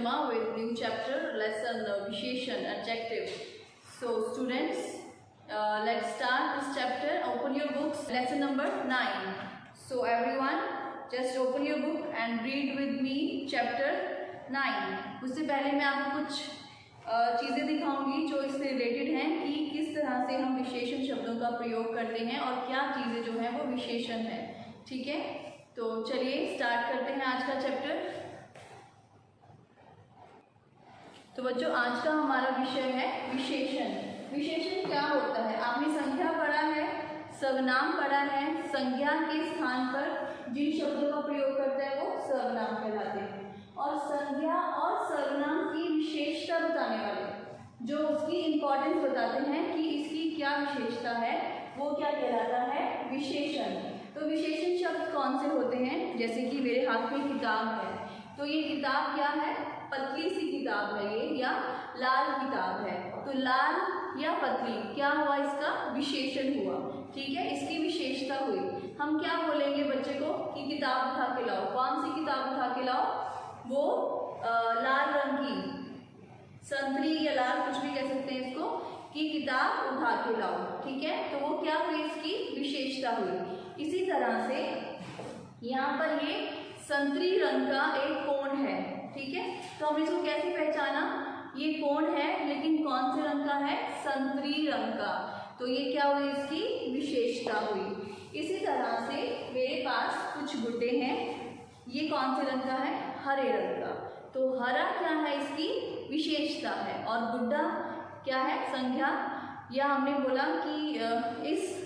Sharma with new chapter, lesson Visheshan, adjective. So students, let's start this chapter. Open your books, lesson number 9. So everyone, just open your book and read with me chapter 9. उससे पहले मैं आपको कुछ चीज़ें दिखाऊंगी जो इससे related हैं कि किस तरह से हम विशेषण शब्दों का प्रयोग करते हैं और क्या चीज़ें जो हैं वो विशेषण है। ठीक है, तो चलिए स्टार्ट करते हैं आज का चैप्टर। तो बच्चों, आज का हमारा विषय है विशेषण। विशेषण क्या होता है? आपने संख्या पढ़ा है, सर्वनाम पढ़ा है। संज्ञा के स्थान पर जिन शब्दों का प्रयोग करते हैं वो सर्वनाम कहलाते हैं, और संज्ञा और सर्वनाम की विशेषता बताने वाले जो उसकी इंपॉर्टेंस बताते हैं कि इसकी क्या विशेषता है, वो क्या कहलाता है? विशेषण। तो विशेषण शब्द कौन से होते हैं? जैसे कि मेरे हाथ में किताब है, तो ये किताब क्या है? पतली सी किताब है ये, या लाल किताब है। तो लाल या पतली क्या हुआ? इसका विशेषण हुआ। ठीक है, इसकी विशेषता हुई। हम क्या बोलेंगे बच्चे को कि किताब उठा के लाओ। कौन सी किताब उठा के लाओ? वो लाल रंग की, संतरी या लाल, कुछ भी कह सकते हैं इसको, कि किताब उठा के लाओ। ठीक है, तो वो क्या हुई? इसकी विशेषता हुई। इसी तरह से यहाँ पर ये संतरी रंग का एक कोण है। ठीक है, तो हमने इसको कैसे पहचाना? ये कोण है लेकिन कौन से रंग का है? संतरी रंग का। तो ये क्या हुई? इसकी विशेषता हुई। इसी तरह से मेरे पास कुछ गुड्डे हैं, ये कौन से रंग का है? हरे रंग का। तो हरा क्या है? इसकी विशेषता है। और गुड्डा क्या है? संज्ञा। या हमने बोला कि इस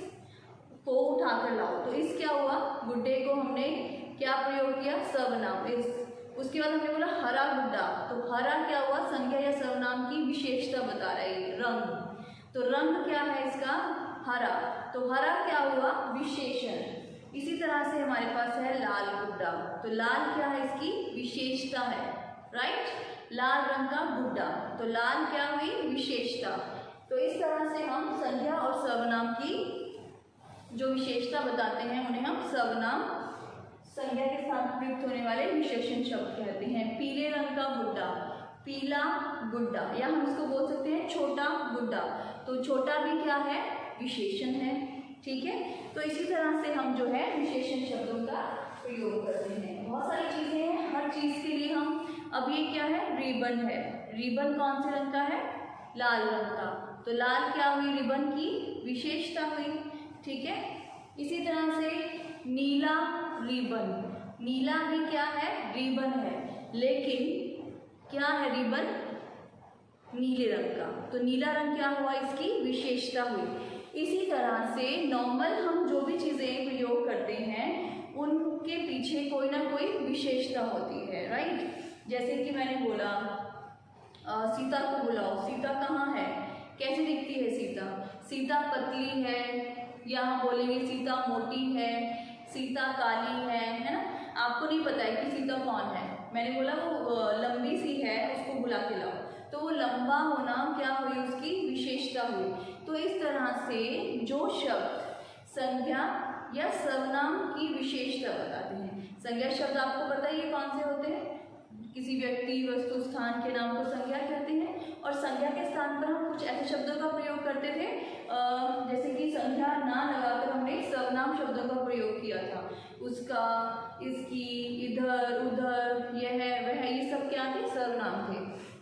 को उठा कर लाओ, तो इस क्या हुआ? गुड्डे को हमने क्या प्रयोग किया? सर्वनाम। इस उसके बाद हमने बोला हरा गुड्डा, तो हरा क्या हुआ? संज्ञा या सर्वनाम की विशेषता बता रहा है, रंग। तो रंग क्या है इसका? हरा। तो हरा क्या हुआ? विशेषण। इसी तरह से हमारे पास है लाल गुड्डा, तो लाल क्या है? इसकी विशेषता है। राइट, लाल रंग का गुड्डा, तो लाल क्या हुई? विशेषता। तो इस तरह से हम संज्ञा और सर्वनाम की जो विशेषता बताते हैं उन्हें हम सर्वनाम, संज्ञा के साथ प्रयुक्त होने वाले विशेषण शब्द कहते हैं। पीले रंग का गुड्डा, पीला गुड्डा, या हम इसको बोल सकते हैं छोटा गुड्डा। तो छोटा भी क्या है? विशेषण है। ठीक है, तो इसी तरह से हम जो है विशेषण शब्दों का प्रयोग करते हैं। बहुत सारी चीजें हैं, हर चीज के लिए हम, अब ये क्या है? रिबन है। रिबन कौन से रंग का है? लाल रंग का। तो लाल क्या हुई? रिबन की विशेषता हुई। ठीक है, इसी तरह से नीला रिबन, नीला भी क्या है? रिबन है, लेकिन क्या है? रिबन नीले रंग का। तो नीला रंग क्या हुआ? इसकी विशेषता हुई। इसी तरह से नॉर्मल हम जो भी चीजें प्रयोग करते हैं उनके पीछे कोई ना कोई विशेषता होती है। राइट, जैसे कि मैंने बोला सीता को बुलाओ। सीता कहाँ है? कैसी दिखती है सीता? सीता पतली है, या हम बोलेंगे सीता मोटी है, सीता काली है ना? आपको नहीं पता है कि सीता कौन है। मैंने बोला वो लंबी सी है, उसको बुला के लाओ। तो वो लंबा होना क्या हुई? उसकी विशेषता हुई। तो इस तरह से जो शब्द संज्ञा या सर्वनाम की विशेषता बताते हैं। संज्ञा शब्द आपको पता है ये कौन से होते हैं? किसी व्यक्ति, वस्तु, स्थान के नाम को संज्ञा कहते हैं। और संज्ञा के स्थान पर हम कुछ ऐसे शब्दों का प्रयोग करते थे, जैसे कि संज्ञा ना लगाकर हमने सर्वनाम शब्दों का प्रयोग किया था। उसका, इसकी, इधर, उधर, यह, वह, ये सब क्या थे? सर्वनाम थे।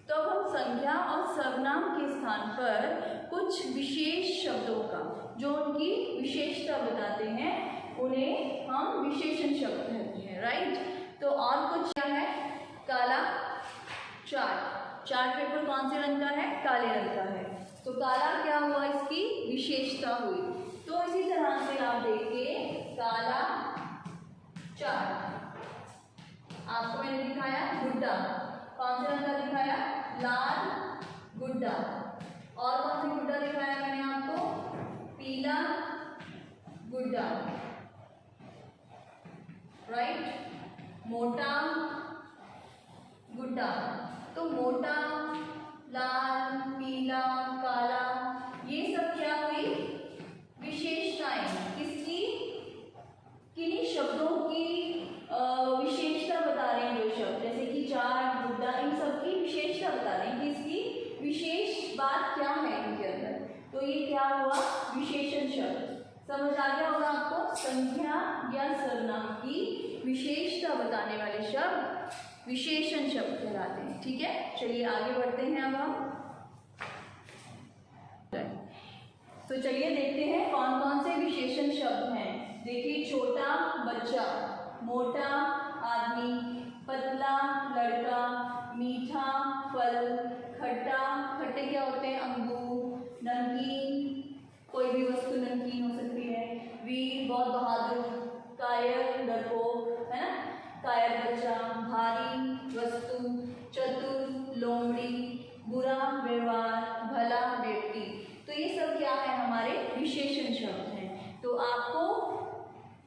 तो अब हम संज्ञा और सर्वनाम के स्थान पर कुछ विशेष शब्दों का जो उनकी विशेषता बताते हैं उन्हें हम विशेषण शब्द कहते हैं। राइट, तो और कुछ क्या है? काला चार्ट। चार्ट पेपर कौन से रंग का है? काले रंग का है। तो काला क्या हुआ? इसकी विशेषता हुई। तो इसी तरह से आप देखिए, काला चार्ट, आपको मैंने दिखाया गुड्डा, कौन से रंग का दिखाया? लाल गुड्डा। और कौन सी गुड्डा दिखाया मैंने आपको? पीला गुड्डा। राइट, मोटा गुड्डा। तो मोटा, लाल, पीला, काला, ये सब क्या हुई? विशेषताएं। किसकी? किन्हीं शब्दों की विशेषता बता रहे हैं जो शब्द, जैसे कि चार्ट, गुड्डा, इन सब की तो ये क्या हुआ, विशेषण शब्द। समझ आ गया होगा आपको, संख्या या सर्वनाम की विशेषता बताने वाले शब्द विशेषण शब्द कहलाते हैं। ठीक है, चलिए आगे बढ़ते हैं अब हम। तो चलिए देखते हैं कौन कौन से विशेषण शब्द हैं। देखिए, छोटा बच्चा, मोटा आदमी, पतला लड़का, मीठा फल, खट्टा, खट्टे क्या होते हैं, अंगूर, नमकीन, कोई भी वस्तु नमकीन हो सकती है, वीर बहुत बहादुर, कायर डरपोक, है ना, कायर बच्चा, भारी वस्तु, चतुर लोमड़ी, बुरा व्यवहार, भला व्यक्ति। तो ये सब क्या है, हमारे विशेषण शब्द हैं। तो आपको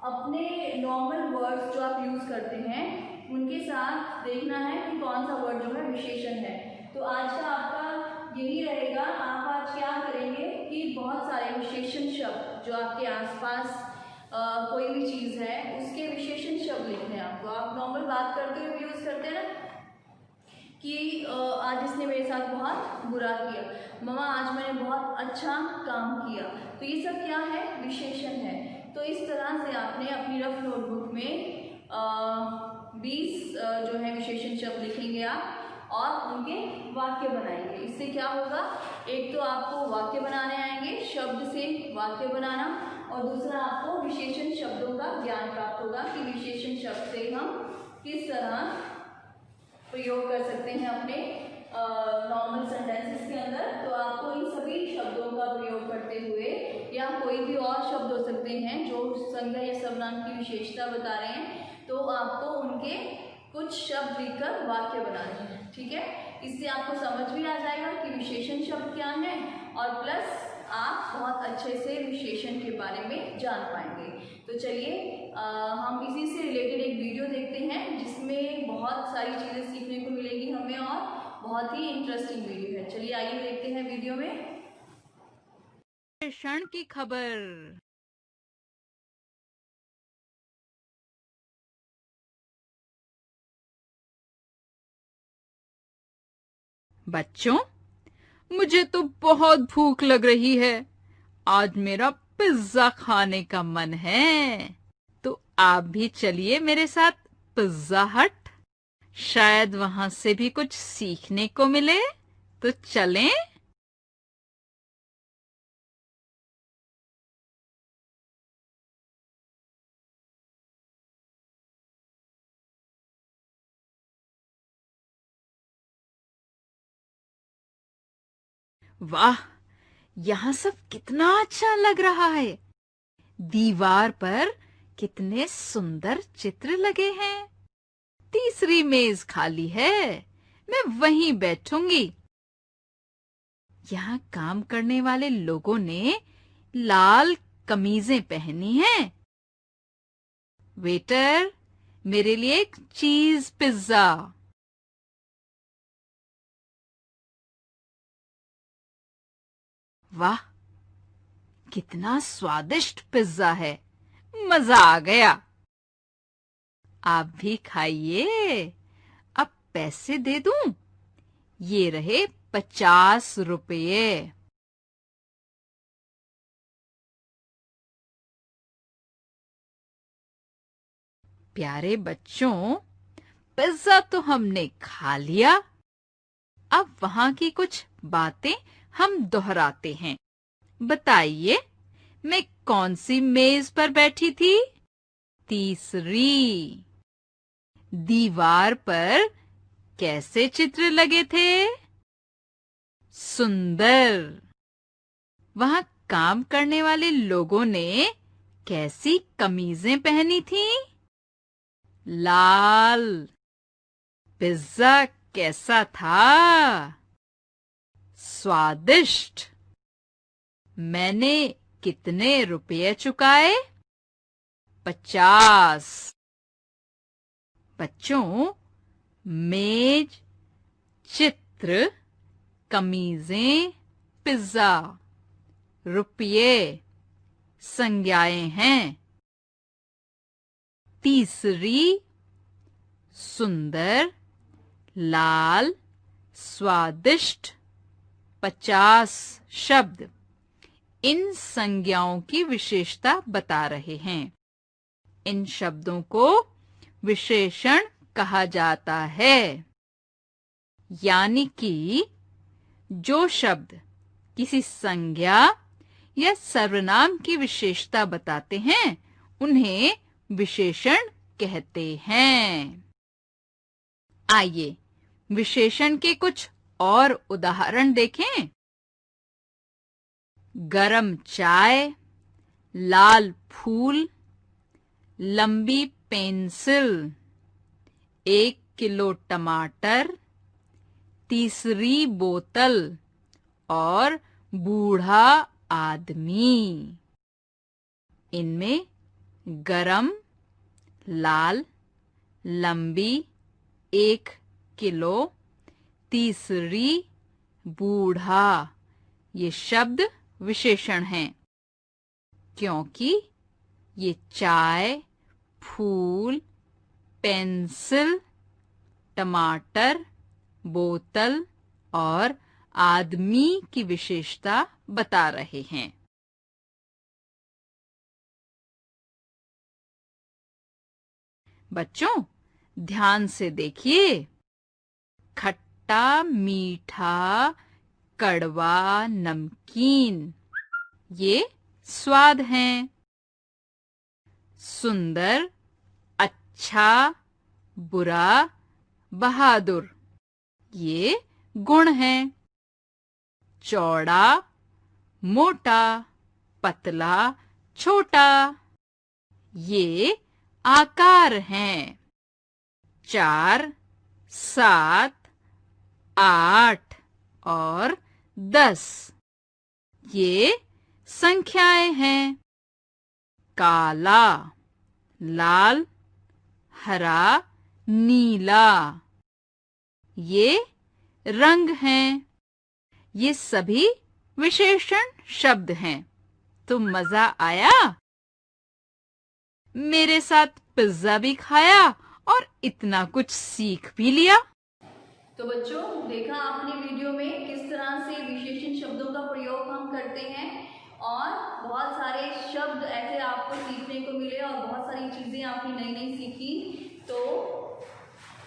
अपने नॉर्मल वर्ड्स जो आप यूज करते हैं उनके साथ देखना है कि कौन सा वर्ड जो है विशेषण है। तो आज का आपका यही रहेगा। आप आज क्या करेंगे कि बहुत सारे विशेषण शब्द जो आपके आसपास कोई भी चीज़ है उसके विशेषण शब्द लिखने हैं आपको। आप नॉर्मल बात करते हुए यूज़ करते हैं ना कि आज इसने मेरे साथ बहुत बुरा किया, मम्मा आज मैंने बहुत अच्छा काम किया। तो ये सब क्या है, विशेषण है। तो इस तरह से आपने अपनी रफ नोटबुक में 20 जो है विशेषण शब्द लिखेंगे आप और उनके वाक्य बनाएंगे। इससे क्या होगा, एक तो आपको वाक्य बनाने आएंगे, शब्द से वाक्य बनाना, और दूसरा आपको विशेषण शब्दों का ज्ञान प्राप्त होगा कि विशेषण शब्द से हम किस तरह प्रयोग कर सकते हैं अपने नॉर्मल सेंटेंसेस के अंदर। तो आपको इन सभी शब्दों का प्रयोग करते हुए, या कोई भी और शब्द हो सकते हैं जो संज्ञा या सर्वनाम की विशेषता बता रहे हैं, तो आपको उनके कुछ शब्द लिखकर वाक्य बनाने हैं। ठीक है, इससे आपको समझ भी आ जाएगा कि विशेषण शब्द क्या है, और प्लस आप बहुत अच्छे से विशेषण के बारे में जान पाएंगे। तो चलिए हम इसी से रिलेटेड एक वीडियो देखते हैं जिसमें बहुत सारी चीज़ें सीखने को मिलेगी हमें, और बहुत ही इंटरेस्टिंग वीडियो है। चलिए आइए देखते हैं वीडियो में। क्षण की खबर। बच्चों, मुझे तो बहुत भूख लग रही है। आज मेरा पिज्जा खाने का मन है। तो आप भी चलिए मेरे साथ पिज्जा हट। शायद वहां से भी कुछ सीखने को मिले। तो चलें। वाह, यहाँ सब कितना अच्छा लग रहा है। दीवार पर कितने सुंदर चित्र लगे हैं। तीसरी मेज खाली है, मैं वहीं बैठूंगी। यहाँ काम करने वाले लोगों ने लाल कमीजें पहनी हैं। वेटर, मेरे लिए एक चीज पिज्जा। वाह, कितना स्वादिष्ट पिज्जा है। मजा आ गया। आप भी खाइए। अब पैसे दे दूं? ये रहे 50 रुपये। प्यारे बच्चों, पिज्जा तो हमने खा लिया। अब वहां की कुछ बातें हम दोहराते हैं। बताइए, मैं कौन सी मेज पर बैठी थी? तीसरी। दीवार पर कैसे चित्र लगे थे? सुंदर। वहां काम करने वाले लोगों ने कैसी कमीजें पहनी थीं? लाल। पिज्जा कैसा था? स्वादिष्ट। मैंने कितने रुपये चुकाए? 50। बच्चों, मेज, चित्र, कमीजें, पिज्जा, रुपये संज्ञाएं हैं। तीसरी, सुंदर, लाल, स्वादिष्ट, 50 शब्द इन संज्ञाओं की विशेषता बता रहे हैं। इन शब्दों को विशेषण कहा जाता है। यानी कि जो शब्द किसी संज्ञा या सर्वनाम की विशेषता बताते हैं, उन्हें विशेषण कहते हैं। आइए विशेषण के कुछ और उदाहरण देखें। गरम चाय, लाल फूल, लंबी पेंसिल, 1 किलो टमाटर, तीसरी बोतल और बूढ़ा आदमी। इनमें गरम, लाल, लंबी, 1 किलो, तीसरी, बूढ़ा ये शब्द विशेषण हैं, क्योंकि ये चाय, फूल, पेंसिल, टमाटर, बोतल और आदमी की विशेषता बता रहे हैं। बच्चों, ध्यान से देखिए। खट्टा, मीठा, कड़वा, नमकीन ये स्वाद हैं। सुंदर, अच्छा, बुरा, बहादुर ये गुण हैं। चौड़ा, मोटा, पतला, छोटा ये आकार हैं। 4, 7, 8 और 10 ये संख्याएं हैं। काला, लाल, हरा, नीला ये रंग हैं। ये सभी विशेषण शब्द हैं। तो मजा आया? मेरे साथ पिज्जा भी खाया और इतना कुछ सीख भी लिया। तो बच्चों, देखा आपने वीडियो में किस तरह से विशेषण शब्दों का प्रयोग हम करते हैं और बहुत सारे शब्द ऐसे आपको सीखने को मिले और बहुत सारी चीज़ें आपने नई नई सीखी। तो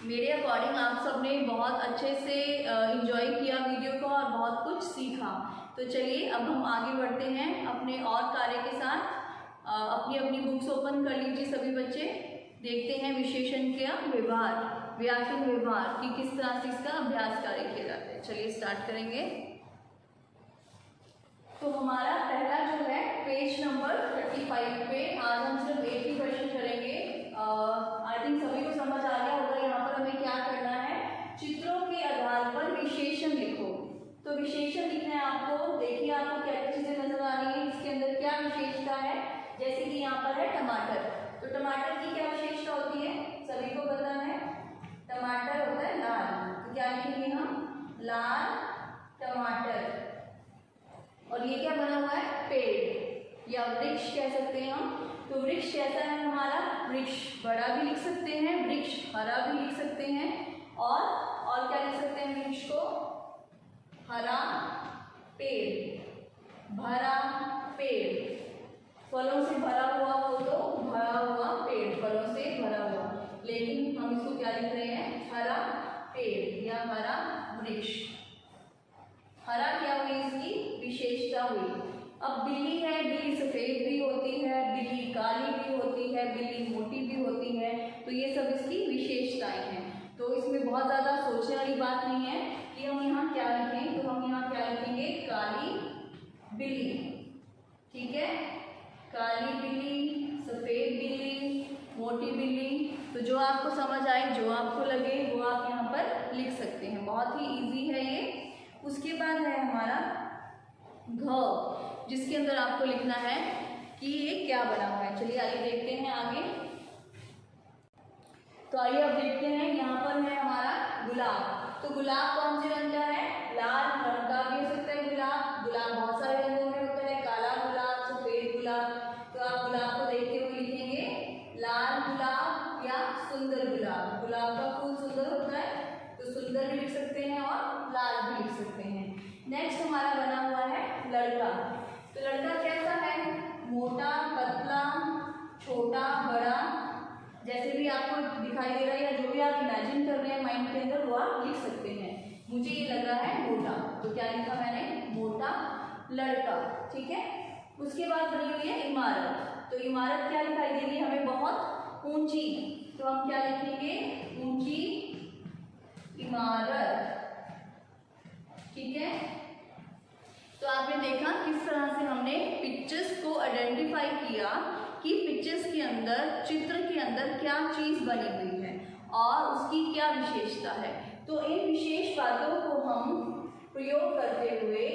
मेरे अकॉर्डिंग आप सब ने बहुत अच्छे से एंजॉय किया वीडियो को और बहुत कुछ सीखा। तो चलिए अब हम आगे बढ़ते हैं अपने और कार्य के साथ। अपनी अपनी बुक्स ओपन कर लीजिए सभी बच्चे। देखते हैं विशेषण का व्यवहार, व्याकरण व्यवहार कि किस तरह से इसका अभ्यास कार्य किया जाता है। चलिए स्टार्ट करेंगे। तो हमारा पहला जो है पेज नंबर 35 पे आज हम सिर्फ एक ही क्वेश्चन करेंगे। आई थिंक सभी को समझ आ गया होगा यहाँ पर हमें क्या करना है। चित्रों के आधार पर विशेषण लिखो। तो विशेषण लिखना है आपको। देखिए आपको क्या क्या चीजें नजर आ रही है, इसके अंदर क्या विशेषता है। जैसे कि यहाँ पर है टमाटर, तो टमाटर की क्या विशेषता होती है सभी को पता है। टमाटर होता है लाल, तो क्या लिखेंगे हम, लाल टमाटर। और ये क्या बना हुआ है, पेड़ या वृक्ष कह सकते हैं हम। तो वृक्ष कैसा है हमारा, वृक्ष बड़ा भी लिख सकते हैं, वृक्ष हरा भी लिख सकते हैं और क्या लिख सकते हैं वृक्ष को, हरा पेड़, भरा पेड़। फलों से भरा हुआ हो तो भरा हुआ पेड़, फलों से भरा हुआ। लेकिन हम इसको क्या लिख रहे हैं, हरा पेड़ या हरा वृक्ष। हरा क्या हुई, इसकी विशेषता हुई। अब बिल्ली है, बिल्ली सफेद भी होती है, बिल्ली काली भी होती है, बिल्ली मोटी भी होती है। तो ये सब इसकी विशेषताएं हैं। तो इसमें बहुत ज़्यादा सोचने वाली बात नहीं है कि हम यहाँ क्या लिखें। तो हम यहाँ क्या लिखेंगे, काली बिल्ली। ठीक है, काली बिल्ली, सफेद बिल्ली, मोटी बिल्ली। तो जो आपको समझ आए, जो आपको लगे वो आप यहाँ पर लिख सकते हैं। बहुत ही इजी है ये। उसके बाद है हमारा घ, जिसके अंदर आपको लिखना है कि ये क्या बना हुआ है। चलिए आइए देखते हैं आगे। तो आइए अब देखते हैं, यहाँ पर है हमारा गुलाब। तो गुलाब कौन से रंग का है, लाल रंग का भी हो सकता है गुलाब। गुलाब बहुत सारे रंगों में होता है, काला गुलाब, सफेद गुलाब। तो आप गुलाब को देखते हुए लिखेंगे लाल गुलाब या सुंदर गुलाब। गुलाब का फूल सुंदर होता है, तो सुंदर भी लिख सकते हैं और लाल भी लिख सकते हैं। नेक्स्ट हमारा बना हुआ है लड़का। तो लड़का कैसा है? मोटा, पतला, छोटा, बड़ा, जैसे भी आपको दिखाई दे रहा है या जो भी आप इमेजिन कर रहे हैं माइंड के अंदर वो आप लिख सकते हैं। मुझे ये लग रहा है मोटा, तो क्या लिखा मैंने? मोटा लड़का। ठीक है, उसके बाद बनी हुई है इमारत। तो इमारत क्या दिखाई देगी हमें? बहुत ऊंची, तो हम क्या लिखेंगे? ऊंची इमारत। ठीक है, तो आपने देखा किस तरह से हमने पिक्चर्स को आइडेंटिफाई किया कि पिक्चर्स के अंदर, चित्र के अंदर क्या चीज बनी हुई है और उसकी क्या विशेषता है। तो इन विशेष बातों को हम प्रयोग करते हुए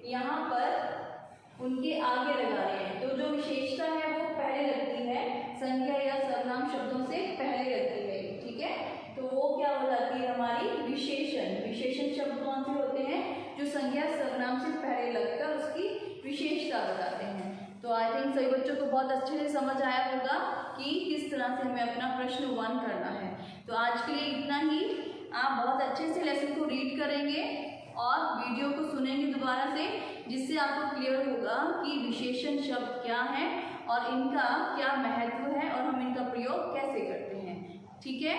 यहाँ पर उनके आगे लगा रहे हैं। तो जो विशेषता है वो पहले लगती है, संज्ञा या सर्वनाम शब्दों से पहले लगती है। ठीक है, तो वो क्या हो जाती है? हमारी विशेषण। विशेषण शब्द कौन से होते हैं? जो संज्ञा सर्वनाम से पहले लगकर उसकी विशेषता बताते हैं। तो आई थिंक सभी बच्चों को बहुत अच्छे से समझ आया होगा कि किस तरह से हमें अपना प्रश्न 1 करना है। तो आज के लिए इतना ही। आप बहुत अच्छे से लेसन को रीड करेंगे और वीडियो को सुनेंगे दोबारा से, जिससे आपको क्लियर होगा कि विशेषण शब्द क्या है और इनका क्या महत्व है और हम इनका प्रयोग कैसे करते हैं। ठीक है,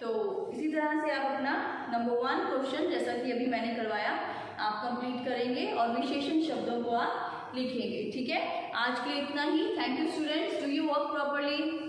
तो इसी तरह से आप अपना नंबर 1 क्वेश्चन, जैसा कि अभी मैंने करवाया, आप कंप्लीट करेंगे और विशेषण शब्दों को आप लिखेंगे। ठीक है, आज के लिए इतना ही। Thank you students, do you work properly.